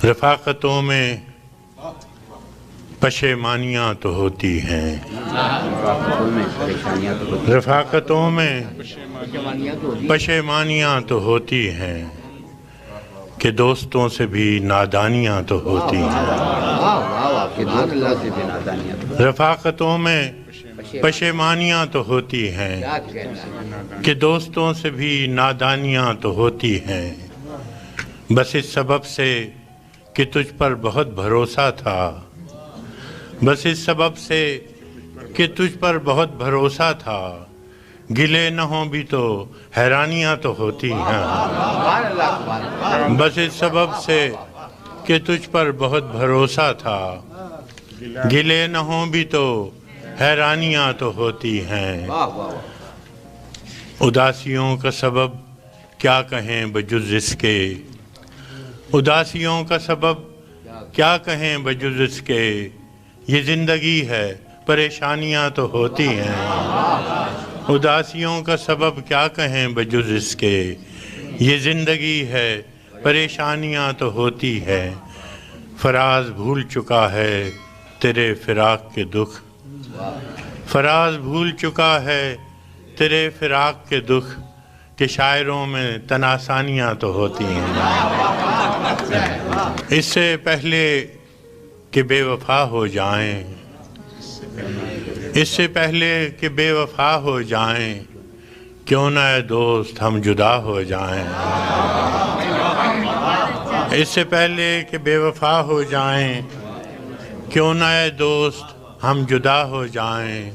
رفاقتوں میں پشیمانیاں تو ہوتی ہیں، رفاقتوں میں پشیمانیاں تو ہوتی ہیں کہ دوستوں سے بھی نادانیاں تو ہوتی ہیں۔ رفاقتوں میں پشیمانیاں تو ہوتی ہیں کہ دوستوں سے بھی نادانیاں تو ہوتی ہیں، بس اس سبب سے کہ تجھ پر بہت بھروسہ تھا، بس اس سبب سے کہ تجھ پر بہت بھروسہ تھا، گلے نہ ہوں بھی تو حیرانیاں تو ہوتی ہیں، بس اس سبب سے کہ تجھ پر بہت بھروسہ تھا، گلے نہ ہوں بھی تو حیرانیاں تو ہوتی ہیں۔ اداسیوں کا سبب کیا کہیں بجز اس کے، اداسیوں کا سبب کیا کہیں بجز اس کے، یہ زندگی ہے پریشانیاں تو ہوتی ہیں۔ اداسیوں کا سبب کیا کہیں بجز اس کے، یہ زندگی ہے پریشانیاں تو ہوتی ہے۔ فراز بھول چکا ہے تیرے فراق کے دکھ، فراز بھول چکا ہے تیرے فراق کے دکھ، کہ شاعروں میں تناسانیاں تو ہوتی ہیں۔ اس سے پہلے کہ بے وفا ہو جائیں، اس سے پہلے کہ بے وفا ہو جائیں، کیوں نہ اے دوست ہم جدا ہو جائیں۔ اس سے پہلے کہ بے وفا ہو جائیں، کیوں نہ اے دوست ہم جدا ہو جائیں،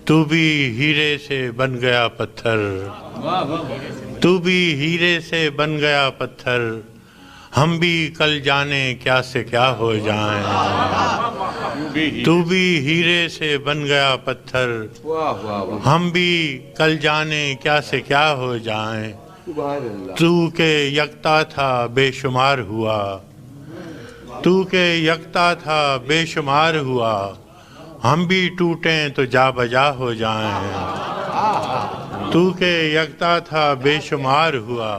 تو بھی ہیرے سے بن گیا پتھر، تو بھی ہیرے سے بن گیا پتھر، ہم بھی کل جانے کیا سے کیا ہو جائیں۔ تو بھی ہیرے سے بن گیا پتھر، ہم بھی کل جانے کیا سے کیا ہو جائیں۔ تو کہ یکتا تھا بے شمار ہوا، تو کہ یکتا تھا بے شمار ہوا، ہم بھی ٹوٹیں تو جا بجا ہو جائیں۔ تو کہ یکتا تھا بے شمار ہوا،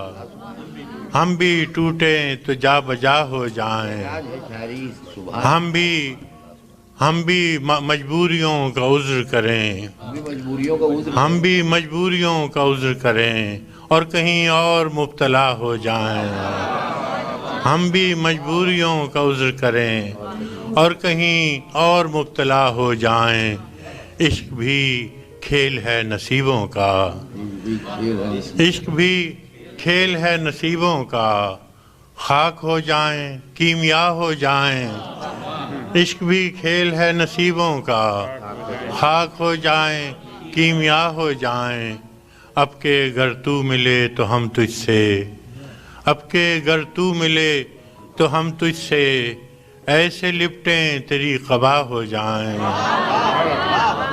ہم بھی ٹوٹیں تو جا بجا ہو جائیں۔ ہم بھی مجبوریوں کا عذر کریں، ہم بھی مجبوریوں کا عذر کریں اور کہیں اور مبتلا ہو جائیں۔ ہم بھی مجبوریوں کا عذر کریں اور کہیں اور مبتلا ہو جائیں۔ عشق بھی کھیل ہے نصیبوں کا، عشق بھی کھیل ہے نصیبوں کا، خاک ہو جائیں کیمیا ہو جائیں۔ عشق بھی کھیل ہے نصیبوں کا، خاک ہو جائیں کیمیا ہو جائیں۔ اب کہ گر تو ملے تو ہم تجھ سے، اب کہ گر تو ملے تو ہم تجھ سے، ایسے لپٹیں تیری قبا ہو جائیں۔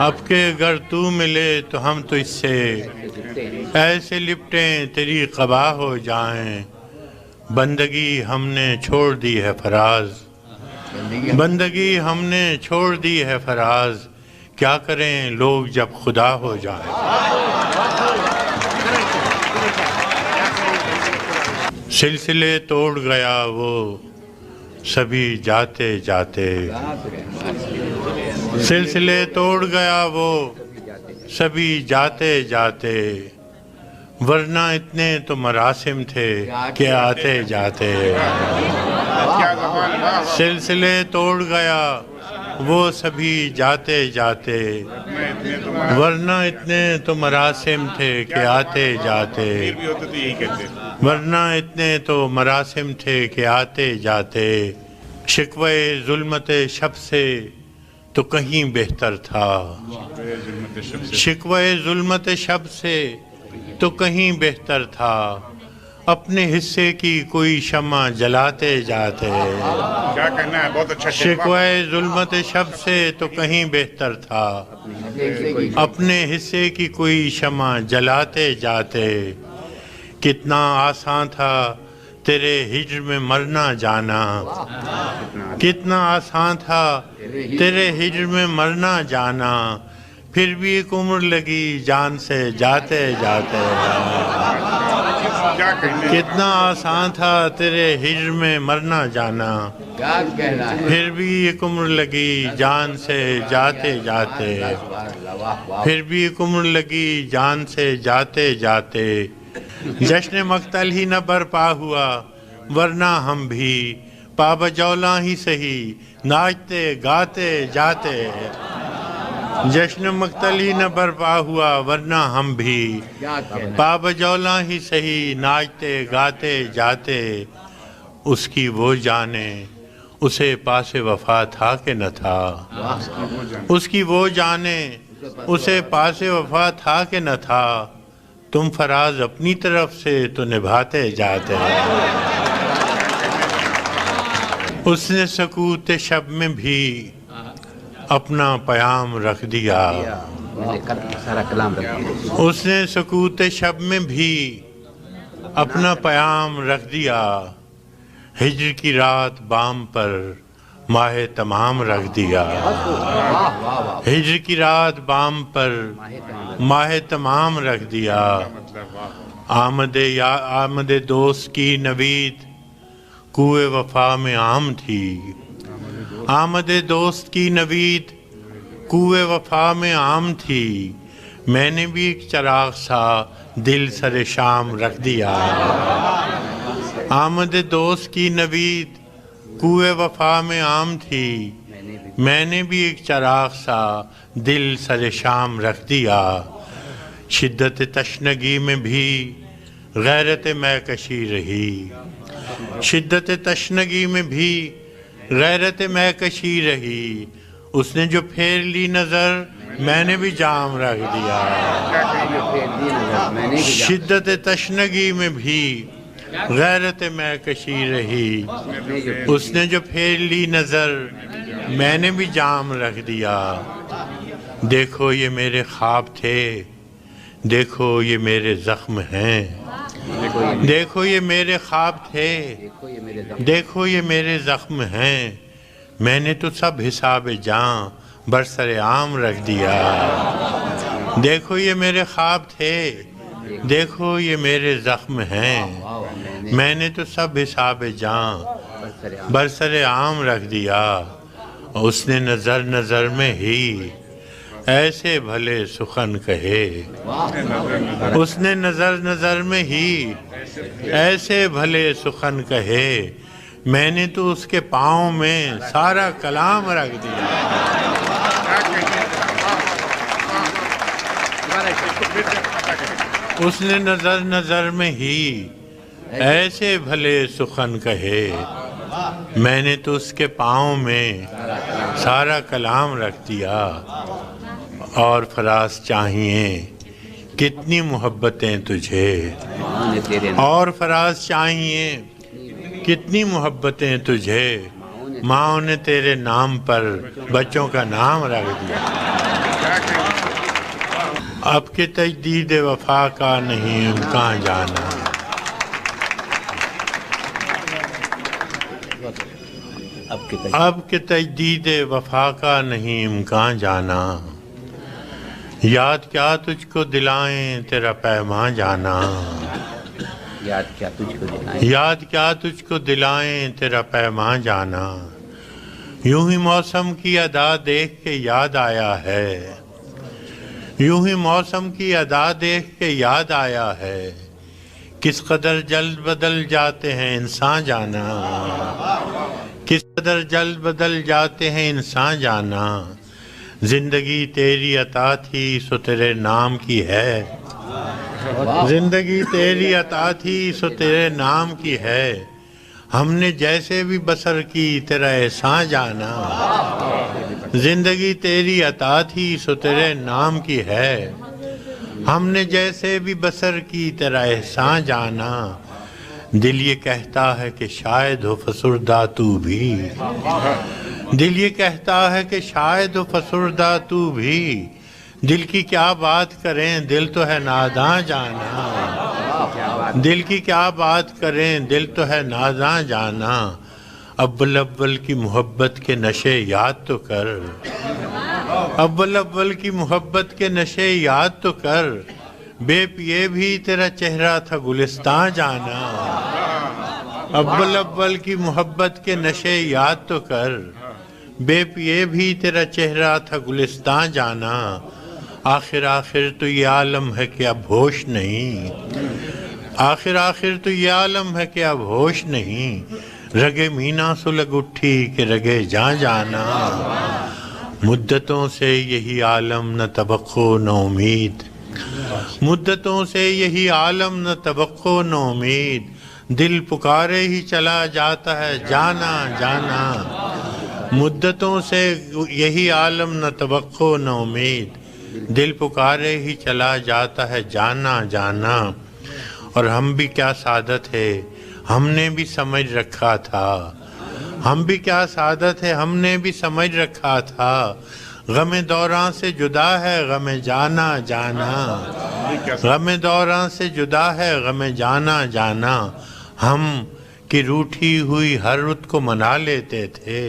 اب کہ گر تو ملے تو ہم تجھ سے، ایسے لپٹیں تیری قبا ہو جائیں۔ بندگی ہم نے چھوڑ دی ہے فراز، بندگی ہم نے چھوڑ دی ہے فراز، کیا کریں لوگ جب خدا ہو جائیں۔ سلسلے توڑ گیا وہ سبھی جاتے جاتے، سلسلے توڑ گیا وہ سبھی جاتے جاتے، ورنہ اتنے تو مراسم تھے کہ آتے جاتے۔ سلسلے توڑ گیا وہ سبھی جاتے جاتے، ورنہ اتنے تو مراسم تھے کہ آتے جاتے، ورنہ اتنے تو مراسم تھے کہ آتے جاتے۔ شکوے ظلمت شب سے تو کہیں بہتر تھا، شکوے ظلمت شب سے تو کہیں بہتر تھا، اپنے حصے کی کوئی شمع جلاتے جاتے۔ کیا کہنا ہے، بہت اچھا شکوے ظلمت شب سے تو کہیں بہتر تھا، اپنے حصے کی کوئی شمع جلاتے جاتے۔ کتنا آسان تھا تیرے ہجر میں مرنا جانا، کتنا آسان تھا تیرے ہجر میں مرنا جانا، پھر بھی ایک عمر لگی جان سے جاتے جاتے۔ کیا کہنا ہے کتنا آسان تھا تیرے ہجر میں مرنا جانا، کیا کہنا ہے؟ پھر بھی ایک عمر لگی جان سے جاتے جاتے، واہ واہ، پھر بھی ایک عمر لگی جان سے جاتے جاتے، جشن مقتل ہی نہ برپا ہوا ورنہ ہم بھی پا بجولا ہی سہی ناچتے گاتے جاتے، جشن مقتل ہی نہ برپا ہوا ورنہ ہم بھی کیا کہنا پا بجولا ہی سہی ناچتے گاتے جاتے، اس کی وہ جانے اسے پاس وفا تھا کہ نہ تھا، اس کی وہ جانے اسے پاس وفا تھا کہ نہ تھا، تم فراز اپنی طرف سے تو نبھاتے جاتے، اس نے سکوت شب میں بھی اپنا پیام رکھ دیا، میں نے سارا کلام رکھ دیا، اس نے سکوت شب میں بھی اپنا پیام رکھ دیا، ہجر کی رات بام پر ماہ تمام رکھ دیا، واہ واہ واہ، ہجر کی رات بام پر ماہ تمام رکھ دیا، آمد دوست کی نوید کوئے وفا میں عام تھی، آمد دوست کی نوید کوئے وفا میں عام تھی، میں نے بھی ایک چراغ سا دل سر شام رکھ دیا، آمد دوست کی نوید کوئے وفا میں عام تھی، میں نے بھی ایک چراغ سا دل سر شام رکھ دیا، شدت تشنگی میں بھی غیرت میں کشی رہی، شدت تشنگی میں بھی غیرت میں کشی رہی، اس نے جو پھیر لی نظر میں نے بھی جام رکھ دیا، میں نے بھی جا- شدت تشنگی میں بھی غیرت میں کشی رہی، اس نے جو پھیر لی نظر میں نے بھی جام رکھ دیا، دیکھو یہ میرے خواب تھے، دیکھو یہ میرے زخم ہیں، دیکھو یہ میرے خواب تھے، دیکھو یہ میرے زخم، دیکھو یہ میرے زخم ہیں، میں نے تو سب حساب جاں برسر عام رکھ دیا، دیکھو یہ میرے خواب تھے، دیکھو یہ میرے زخم ہیں، میں نے تو سب حساب جاں برسر عام رکھ دیا، اس نے نظر نظر میں ہی ایسے بھلے سخن کہے، اس نے نظر نظر میں ہی ایسے بھلے سخن کہے، میں نے تو اس کے پاؤں میں سارا کلام رکھ دیا، اس نے نظر نظر میں ہی ایسے بھلے سخن کہے، میں نے تو اس کے پاؤں میں سارا کلام رکھ دیا، اور فراز چاہیے کتنی محبتیں تجھے، نے تیرے اور فراز چاہیے کتنی محبتیں تجھے، ماں نے تیرے نام پر بچوں کا نام رکھ دیا، اب کے تجدید وفا کا نہیں امکان جانا، اب کے تجدید وفا کا نہیں امکان جانا، یاد کیا تجھ کو دلائیں تیرا پیمان جانا، یاد کیا تجھ کو دلائیں، یاد کیا تجھ کو دلائیں تیرا پیمان جانا، یوں ہی موسم کی ادا دیکھ کے یاد آیا ہے، یوں ہی موسم کی ادا دیکھ کے یاد آیا ہے، کس قدر جلد بدل جاتے ہیں انسان جانا، کس قدر جلد بدل جاتے ہیں انسان جانا، زندگی تیری عطا تھی سو تیرے نام کی ہے، زندگی تیری عطا تھی سو تیرے نام کی ہے، ہم نے جیسے بھی بسر کی تیرا احسان جانا، زندگی تیری عطا تھی سو تیرے نام کی ہے، ہم نے جیسے بھی بسر کی تیرا احسان جانا، دل یہ کہتا ہے کہ شاید ہو فسردہ تو بھی، دل یہ کہتا ہے کہ شاید ہو فسردہ تو بھی، دل کی کیا بات کریں دل تو ہے ناداں جانا، دل کی کیا بات کریں دل تو ہے ناداں جانا، اول اول کی محبت کے نشے یاد تو کر، اول اول کی محبت کے نشے یاد تو کر، بے پیے بھی تیرا چہرہ تھا گلستان جانا، اول اول کی محبت کے نشے یاد تو کر، بے پیے بھی تیرا چہرہ تھا گلستان جانا، آخر آخر تو یہ عالم ہے کہ اب ہوش نہیں، آخر آخر تو یہ عالم ہے کہ اب ہوش نہیں، رگے مینا سلگ اٹھی کہ رگے جاں جانا، مدتوں سے یہی عالم نہ توقع نہ امید، مدتوں سے یہی عالم نہ توقع نہ امید، دل پکارے ہی چلا جاتا ہے جانا جانا، مدتوں سے یہی عالم نہ توقع نہ امید، دل پکارے ہی چلا جاتا ہے جانا جانا، اور ہم بھی کیا سعادت ہے ہم نے بھی سمجھ رکھا تھا، ہم بھی کیا سعادت ہے ہم نے بھی سمجھ رکھا تھا، غم دوراں سے جدا ہے غم جانا جانا، غم دوراں سے جدا ہے غم جانا جانا، ہم کی روٹھی ہوئی ہر رت کو منا لیتے تھے،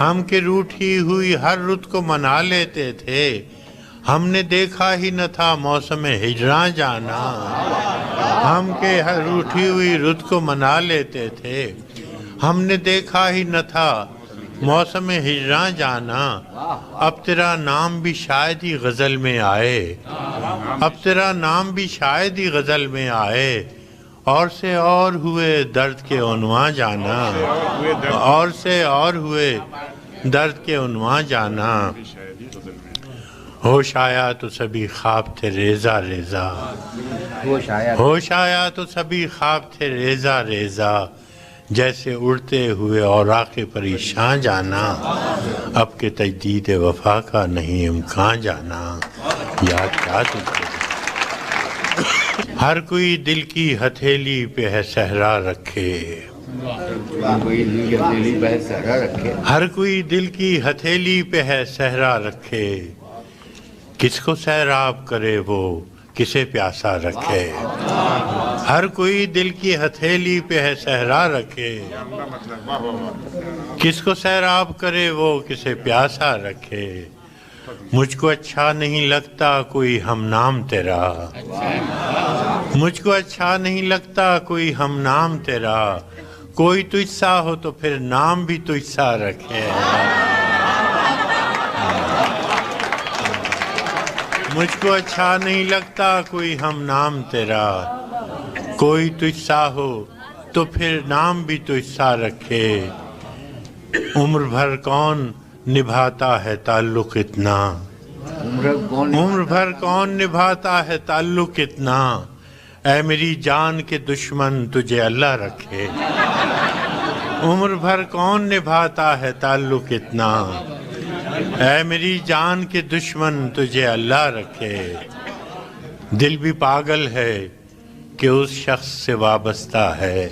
ہم کی روٹھی ہوئی ہر رت کو منا لیتے تھے، ہم نے دیکھا ہی نہ تھا موسم ہجراں جانا، ہم کے ہر روٹھی ہوئی رت کو منا لیتے تھے، ہم نے دیکھا ہی نہ تھا موسم ہجراں جانا، اب تیرا نام بھی شاید ہی غزل میں آئے، اب تیرا نام بھی شاید ہی غزل میں آئے، اور سے اور ہوئے درد کے عنواں جانا، اور سے اور ہوئے درد کے عنواں جانا، ہوش آیا تو سبھی خواب تھے ریزہ ریزہ، ہوش آیا تو سبھی خواب تھے ریزہ ریزہ، جیسے اڑتے ہوئے اوراق پریشان جانا، اب کے تجدید وفا کا نہیں امکان جانا، یاد کیا تجھ کو ہر کوئی دل کی ہتھیلی پہ ہے صحرا رکھے، ہر کوئی دل کی ہتھیلی پہ ہے صحرا رکھے، کس کو سیراب کرے وہ کسے پیاسا رکھے، ہر کوئی دل کی ہتھیلی پہ ہے صحرا رکھے، کس کو سیراب کرے وہ کسے پیاسا رکھے، مجھ کو اچھا نہیں لگتا کوئی ہم نام تیرا، مجھ کو اچھا نہیں لگتا کوئی ہم نام تیرا، کوئی تجھ سا ہو تو پھر نام بھی تجھ سا رکھے، مجھ کو اچھا نہیں لگتا کوئی ہم نام تیرا، کوئی تجھ سا ہو تو پھر نام بھی تجھ سا رکھے، عمر بھر کون نبھاتا ہے تعلق اتنا، عمر بھر کون نبھاتا ہے تعلق اتنا، اے میری جان کے دشمن تجھے اللہ رکھے، عمر بھر کون نبھاتا ہے تعلق اتنا، اے میری جان کے دشمن تجھے اللہ رکھے، دل بھی پاگل ہے کہ اس شخص سے وابستہ ہے،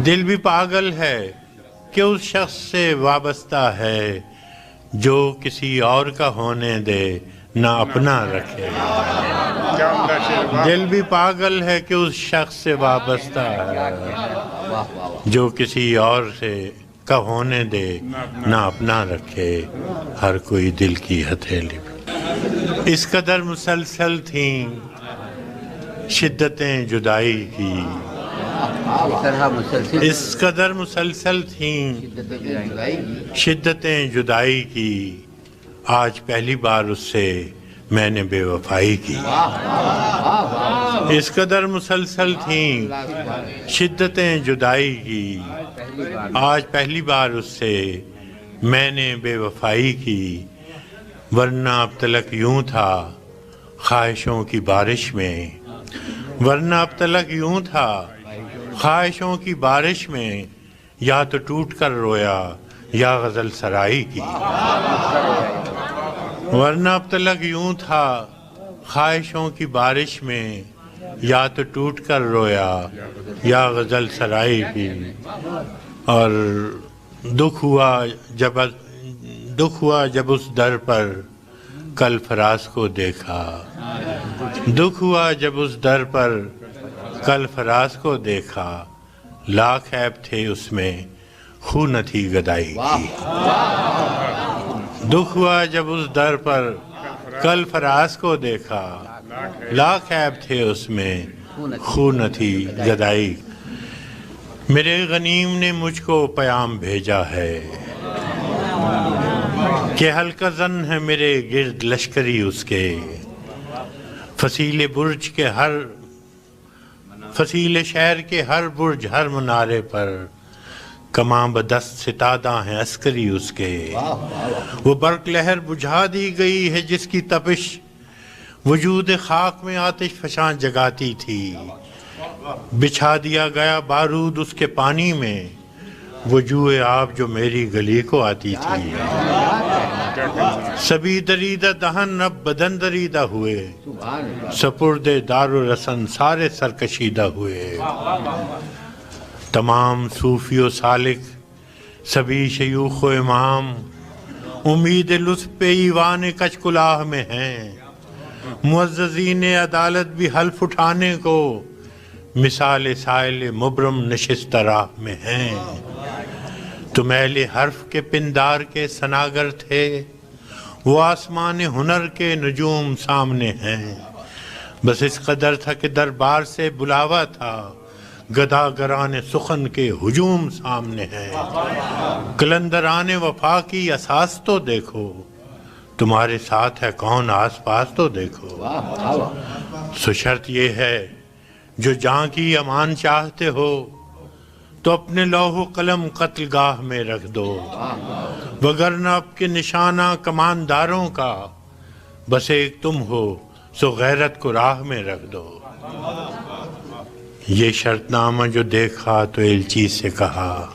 دل بھی پاگل ہے کہ اس شخص سے وابستہ ہے، جو کسی اور کا ہونے دے نہ اپنا رکھے، دل بھی پاگل ہے کہ اس شخص سے وابستہ ہے، جو کسی اور سے کا ہونے دے نہ اپنا رکھے، ہر کوئی دل کی ہتھیلی پہ، اس قدر مسلسل تھیں شدتیں جدائی کی، اس قدر مسلسل تھیں شدتیں جدائی کی، آج پہلی بار اس سے میں نے بے وفائی کی، اس قدر مسلسل تھیں شدتیں جدائی کی، آج پہلی بار اس سے میں نے بے وفائی کی، ورنہ اب تلک یوں تھا خواہشوں کی بارش میں، ورنہ اب تلک یوں تھا خواہشوں کی بارش میں، یا تو ٹوٹ کر رویا یا غزل سرائی کی، ورنہ اب تلک یوں تھا خواہشوں کی بارش میں، یا تو ٹوٹ کر رویا یا غزل سرائی کی، اور دکھ ہوا جب اس در پر کل فراز کو دیکھا، دکھ ہوا جب اس در پر کل فراز کو دیکھا، لاکھ عیب تھے اس میں خو نہ تھی گدائی کی، دکھ ہوا جب اس در پر کل فراز کو دیکھا، لاکھ عیب تھے اس میں خون نہ تھی جدائی میرے غنیم نے مجھ کو پیام بھیجا ہے کہ ہلکا زن ہے میرے گرد لشکری اس کے فصیل برج کے فصیل شہر کے ہر برج ہر منارے پر کماں بدست ستادہ ہیں عسکری اس کے وہ برق لہر بجھا دی گئی ہے جس کی تپش وجود خاک میں آتش فشاں جگاتی تھی بچھا دیا گیا بارود اس کے پانی میں وہ جوئے آب جو میری گلی کو آتی تھی سبھی دریدہ دہن اب بدن دریدہ ہوئے سپرد دار و رسن سارے سرکشیدہ ہوئے تمام صوفی و سالک سبھی شیوخ و امام امید لطف پہ ایوان کچ کلاہ میں ہیں معززین عدالت بھی حلف اٹھانے کو مثال سائل مبرم نشست راہ میں ہیں تم اہل حرف کے پندار کے سناگر تھے وہ آسمان ہنر کے نجوم سامنے ہیں بس اس قدر تھا کہ دربار سے بلاوا تھا گداگران سخن کے ہجوم سامنے ہیں قلندران وفا کی اساس تو دیکھو تمہارے ساتھ ہے کون آس پاس تو دیکھو سو شرط یہ ہے جو جان کی امان چاہتے ہو تو اپنے لوح و قلم قتل گاہ میں رکھ دو وگرنہ اب کے نشانہ کمانداروں کا بس ایک تم ہو سو غیرت کو راہ میں رکھ دو یہ شرط نامہ جو دیکھا تو ایلچی سے کہا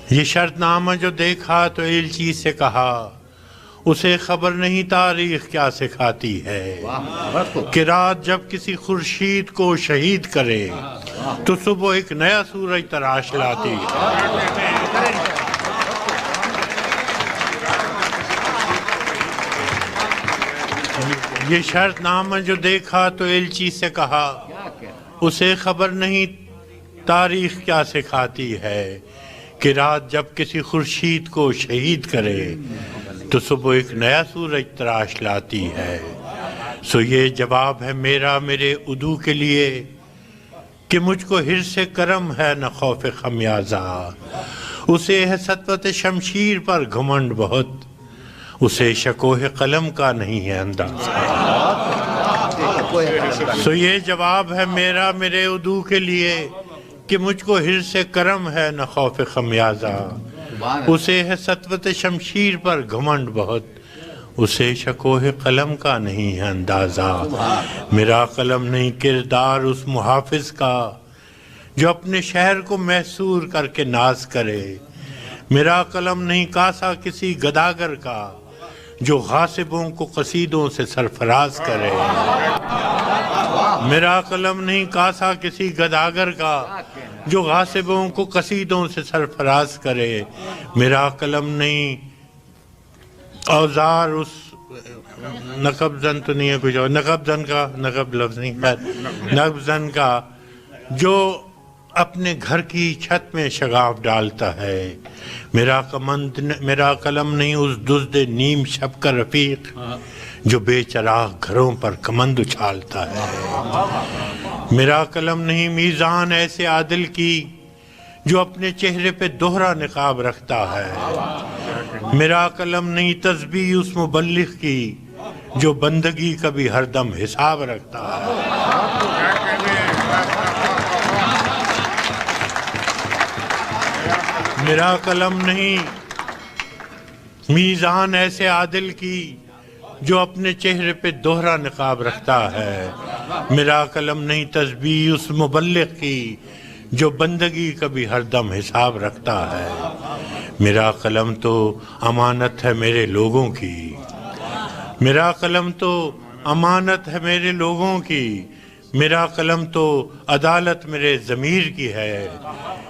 یہ شرط نامہ جو دیکھا تو ایلچی سے کہا اسے خبر نہیں تاریخ کیا سکھاتی ہے کہ رات جب کسی خورشید کو شہید کرے تو صبح ایک نیا سورج تراش لاتی ہے یہ شرط نامہ جو دیکھا تو ایلچی سے کہا اسے خبر نہیں تاریخ کیا سکھاتی ہے کہ رات جب کسی خورشید کو شہید کرے تو صبح ایک نیا سورج تراش لاتی ہے سو یہ جواب ہے میرا میرے عدو کے لیے کہ مجھ کو حرص کرم ہے نہ خوف خمیازہ اسے ہے سطوت شمشیر پر گھمنڈ بہت اسے شکوہ قلم کا نہیں ہے اندازہ سو یہ جواب ہے میرا میرے عدو کے لیے کہ مجھ کو حرص کرم ہے نہ خوف خمیازہ اسے ہے سطوت شمشیر پر گھمنڈ بہت اسے شکوہ قلم کا نہیں ہے اندازہ میرا قلم نہیں کردار اس محافظ کا جو اپنے شہر کو محصور کر کے ناز کرے میرا قلم نہیں کاسا کسی گداگر کا جو غاصبوں کو قصیدوں سے سرفراز کرے میرا قلم نہیں کاسا کسی گداگر کا جو غاصبوں کو قصیدوں سے سرفراز کرے میرا قلم نہیں اوزار اس نقب زن تو نہیں ہے کچھ اور نقب زن کا نقب لفظ نہیں نقب زن کا جو اپنے گھر کی چھت میں شگاف ڈالتا ہے میرا قلم نہیں اس دزد نیم شب کا رفیق جو بے چراغ گھروں پر کمند اچھالتا ہے میرا قلم نہیں میزان ایسے عادل کی جو اپنے چہرے پہ دوہرا نقاب رکھتا ہے میرا قلم نہیں تسبیح اس مبلغ کی جو بندگی کا بھی ہر دم حساب رکھتا ہے میرا قلم نہیں میزان ایسے عادل کی جو اپنے چہرے پہ دوہرا نقاب رکھتا ہے میرا قلم نہیں تسبیح اس مبلغ کی جو بندگی کا بھی ہر دم حساب رکھتا ہے میرا قلم تو امانت ہے میرے لوگوں کی میرا قلم تو امانت ہے میرے لوگوں کی میرا قلم تو عدالت میرے ضمیر کی ہے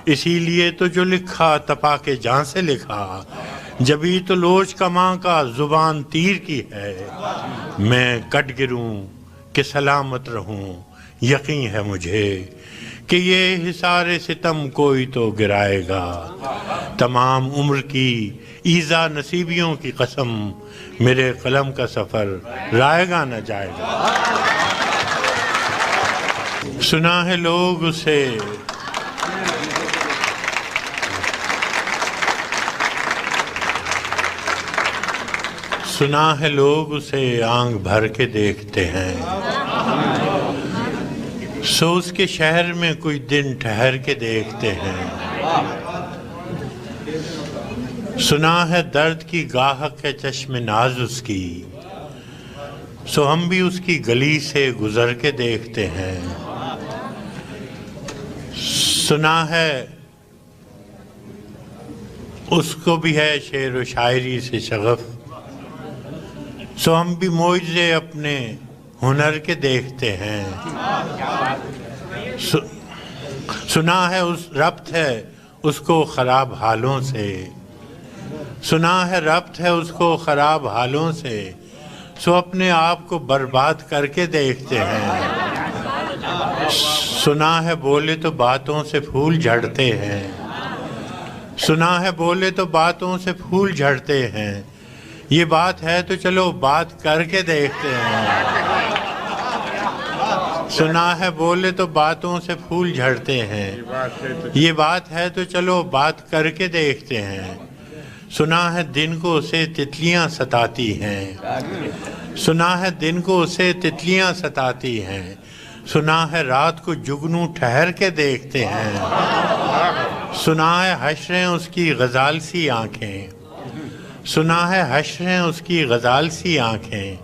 اسی لیے تو جو لکھا تپا کے جان سے لکھا جبھی تو لوچ کماں کا زبان تیر کی ہے میں کٹ گروں کہ سلامت رہوں یقین ہے مجھے کہ یہ حصار ستم کوئی تو گرائے گا تمام عمر کی ایذا نصیبیوں کی قسم میرے قلم کا سفر رائے گا نہ جائے گا۔ سنا ہے لوگ اسے سنا ہے لوگ اسے آنکھ بھر کے دیکھتے ہیں، سو اس کے شہر میں کچھ دن ٹھہر کے دیکھتے ہیں۔ سنا ہے درد کی گاہک ہے چشم ناز اس کی، سو ہم بھی اس کی گلی سے گزر کے دیکھتے ہیں۔ سنا ہے اس کو بھی ہے شعر و شاعری سے شغف، سو ہم بھی معجزے اپنے ہنر کے دیکھتے ہیں۔ سنا ہے اس ربط ہے اس کو خراب حالوں سے، سنا ہے ربط ہے اس کو خراب حالوں سے، سو اپنے آپ کو برباد کر کے دیکھتے ہیں۔ سنا ہے بولے تو باتوں سے پھول جھڑتے ہیں، سنا ہے بولے تو باتوں سے پھول جھڑتے ہیں، یہ بات ہے تو چلو بات کر کے دیکھتے ہیں۔ سنا ہے بولے تو باتوں سے پھول جھڑتے ہیں، یہ بات ہے تو چلو بات کر کے دیکھتے ہیں۔ سنا ہے دن کو اسے تتلیاں ستاتی ہیں، سنا ہے دن کو اسے تتلیاں ستاتی ہیں، سنا ہے رات کو جگنو ٹھہر کے دیکھتے ہیں۔ سنا ہے حشریں اس کی غزال سی آنکھیں، سنا ہے حشریں اس کی غزال سی آنکھیں،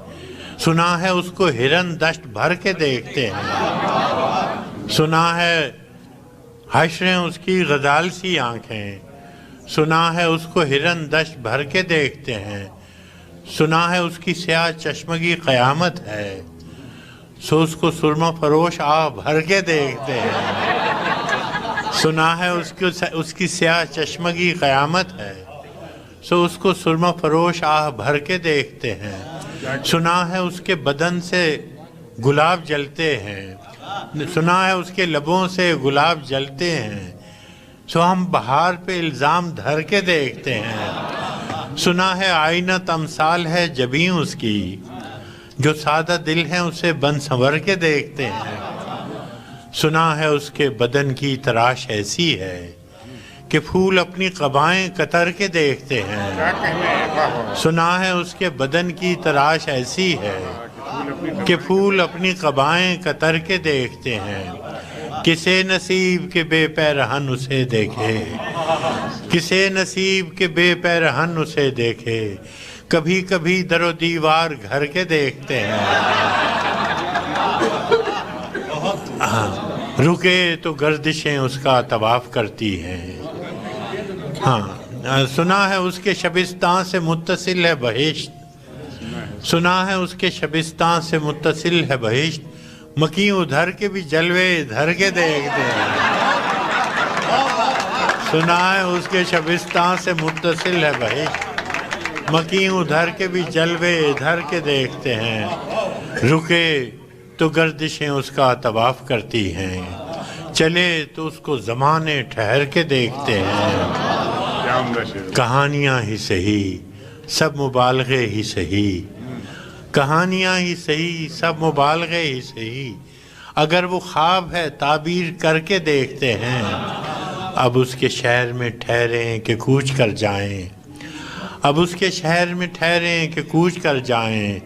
سنا ہے اس کو ہرن دشت بھر کے دیکھتے ہیں۔ سنا ہے حشریں اس کی غزال سی آنکھیں، سنا ہے اس کو ہرن دشت بھر کے دیکھتے ہیں۔ سنا ہے اس کی سیاہ چشمگی قیامت ہے، سو اس کو سرمہ فروش آہ بھر کے دیکھتے ہیں۔ سنا ہے اس کی سیاہ چشمگی قیامت ہے، سو اس کو سرمہ فروش آہ بھر کے دیکھتے ہیں۔ سنا ہے اس کے بدن سے گلاب جلتے ہیں، سنا ہے اس کے لبوں سے گلاب جلتے ہیں، سو ہم بہار پہ الزام دھر کے دیکھتے ہیں۔ سنا ہے آئینہ تمثال ہے جبیں اس کی، جو سادہ دل ہیں اسے بن سنور کے دیکھتے ہیں۔ سنا ہے اس کے بدن کی تراش ایسی ہے کہ پھول اپنی قبائیں کتر کے دیکھتے ہیں۔ سنا ہے اس کے بدن کی تراش ایسی ہے کہ پھول اپنی قبائیں کتر کے دیکھتے ہیں۔ کسے نصیب کے بے پیرہن اسے دیکھے، کسے نصیب کے بے پیرہن اسے دیکھے، کبھی کبھی در و دیوار گھر کے دیکھتے ہیں۔ رکے تو گردشیں اس کا طواف کرتی ہیں۔ سنا ہے اس کے شبستان سے متصل ہے بہشت، سنا ہے اس کے شبستان سے متصل ہے بہشت، مکیں ادھر کے بھی جلوے ادھر کے دیکھتے ہیں۔ سنا ہے اس کے شبستان سے متصل ہے بہشت، مکیں ادھر کے بھی جلوے ادھر کے دیکھتے ہیں۔ رکے تو گردشیں اس کا طواف کرتی ہیں، چلے تو اس کو زمانے ٹھہر کے دیکھتے ہیں۔ کہانیاں ہی سہی سب مبالغے ہی سہی، کہانیاں ہی سہی سب مبالغے ہی سہی، اگر وہ خواب ہے تعبیر کر کے دیکھتے ہیں۔ اب اس کے شہر میں ٹھہریں کہ کوچ کر جائیں، اب اس کے شہر میں ٹھہریں کہ کوچ کر جائیں،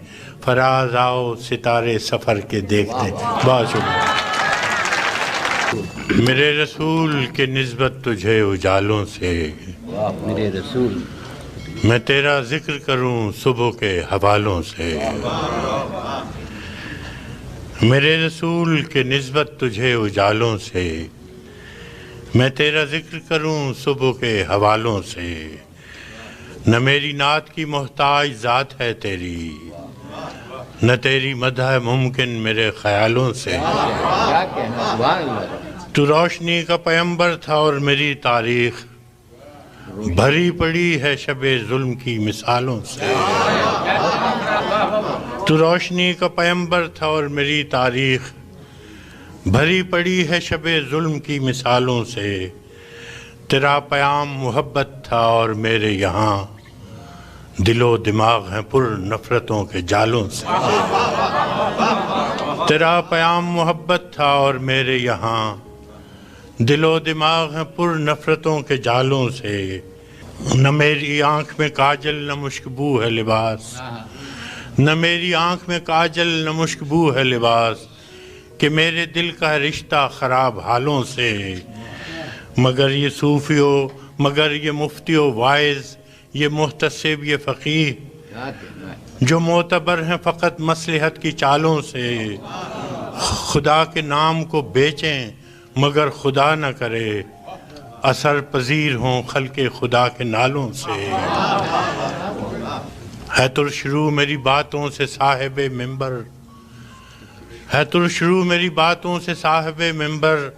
فراز آؤ ستارے سفر کے دیکھتے ہیں۔ بہت شکریہ۔ میرے رسول کے نسبت تجھے اجالوں سے، میرے رسول میں تیرا ذکر کروں صبح کے حوالوں سے، میرے رسول کے نسبت تجھے اجالوں سے، میں تیرا ذکر کروں صبح کے حوالوں سے، نہ میری نعت کی محتاج ذات ہے تیری، نہ تیری مدح ممکن میرے خیالوں سے۔ کیا کہنا، سبحان اللہ۔ تو روشنی کا پیمبر تھا اور میری تاریخ بھری پڑی ہے شب ظلم کی مثالوں سے۔ تو روشنی کا پیمبر تھا اور میری تاریخ بھری پڑی ہے شب ظلم کی مثالوں سے، تیرا پیام محبت تھا اور میرے یہاں دل و دماغ ہیں پر نفرتوں کے جالوں سے. تیرا پیام محبت تھا اور میرے یہاں دل و دماغ ہیں پر نفرتوں کے جالوں سے. نہ میری آنکھ میں کاجل نہ مشکبو ہے لباس، نہ میری آنکھ میں کاجل نہ مشکبو ہے لباس، کہ میرے دل کا رشتہ خراب حالوں سے. مگر یہ صوفیو، مگر یہ مفتیو وائز، یہ محتسب، یہ فقیہ جو معتبر ہیں فقط مصلحت کی چالوں سے. خدا کے نام کو بیچیں مگر خدا نہ کرے، اثر پذیر ہوں خلق خدا کے نالوں سے. ہے ترشرو میری باتوں سے صاحب منبر، ہے ترشرو میری باتوں سے صاحب منبر،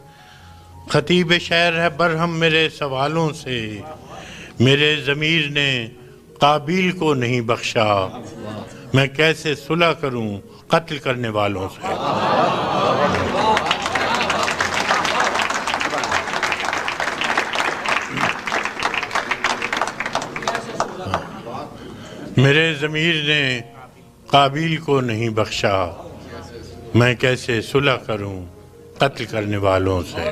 خطیب شعر ہے برہم میرے سوالوں سے. میرے ضمیر نے قابیل کو نہیں بخشا، میں کیسے صلح کروں قتل کرنے والوں سے. میرے ضمیر نے قابیل کو نہیں بخشا، میں کیسے صلح کروں قتل کرنے والوں سے.